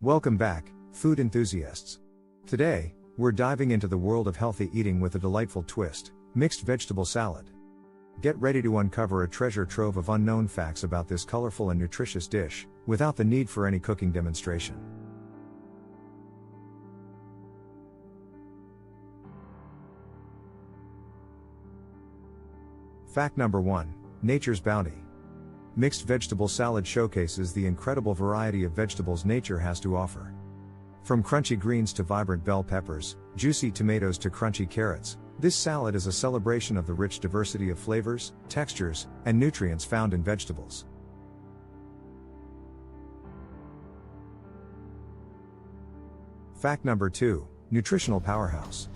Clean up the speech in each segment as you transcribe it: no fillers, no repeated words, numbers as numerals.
Welcome back, food enthusiasts. Today, we're diving into the world of healthy eating with a delightful twist: mixed vegetable salad. Get ready to uncover a treasure trove of unknown facts about this colorful and nutritious dish, without the need for any cooking demonstration. Fact number 1: Nature's bounty. Mixed vegetable salad showcases the incredible variety of vegetables nature has to offer. From crunchy greens to vibrant bell peppers, juicy tomatoes to crunchy carrots, this salad is a celebration of the rich diversity of flavors, textures, and nutrients found in vegetables. Fact number 2: Nutritional powerhouse.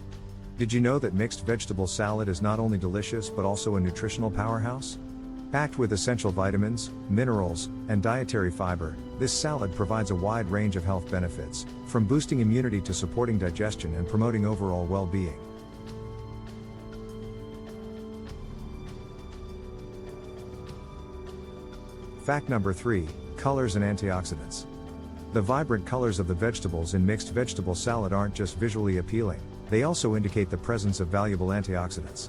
Did you know that mixed vegetable salad is not only delicious but also a nutritional powerhouse? Packed with essential vitamins, minerals, and dietary fiber, this salad provides a wide range of health benefits, from boosting immunity to supporting digestion and promoting overall well-being. Fact number 3: Colors and antioxidants. The vibrant colors of the vegetables in mixed vegetable salad aren't just visually appealing, they also indicate the presence of valuable antioxidants.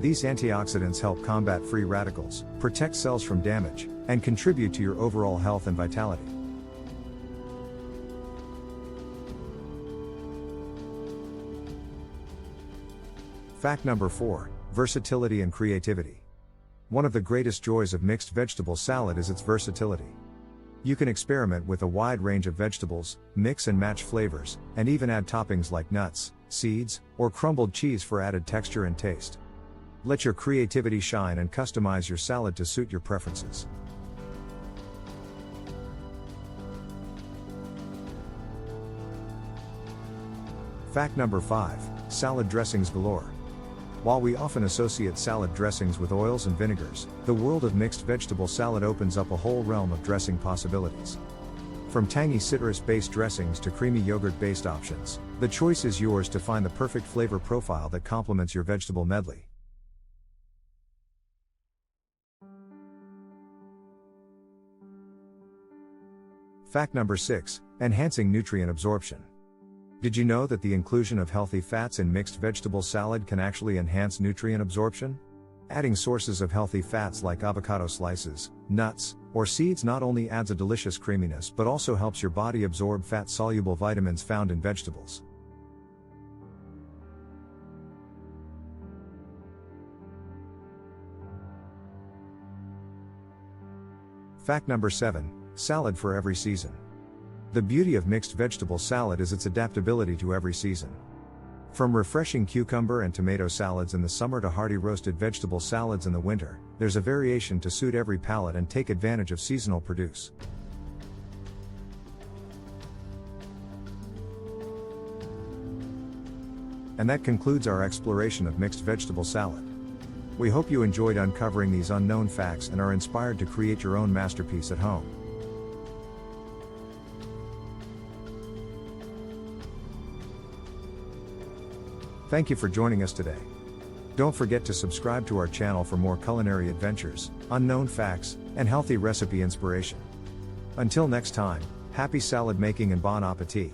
These antioxidants help combat free radicals, protect cells from damage, and contribute to your overall health and vitality. Fact number 4: Versatility and creativity. One of the greatest joys of mixed vegetable salad is its versatility. You can experiment with a wide range of vegetables, mix and match flavors, and even add toppings like nuts, seeds, or crumbled cheese for added texture and taste. Let your creativity shine and customize your salad to suit your preferences. Fact number 5: Salad dressings galore. While we often associate salad dressings with oils and vinegars, the world of mixed vegetable salad opens up a whole realm of dressing possibilities. From tangy citrus-based dressings to creamy yogurt-based options, the choice is yours to find the perfect flavor profile that complements your vegetable medley. Fact number 6: Enhancing nutrient absorption. Did you know that the inclusion of healthy fats in mixed vegetable salad can actually enhance nutrient absorption? Adding sources of healthy fats like avocado slices, nuts, or seeds not only adds a delicious creaminess but also helps your body absorb fat-soluble vitamins found in vegetables. Fact number 7: Salad for every season. The beauty of mixed vegetable salad is its adaptability to every season. From refreshing cucumber and tomato salads in the summer to hearty roasted vegetable salads in the winter, there's a variation to suit every palate and take advantage of seasonal produce. And that concludes our exploration of mixed vegetable salad. We hope you enjoyed uncovering these unknown facts and are inspired to create your own masterpiece at home. Thank you for joining us today. Don't forget to subscribe to our channel for more culinary adventures, unknown facts, and healthy recipe inspiration. Until next time, happy salad making and bon appetit!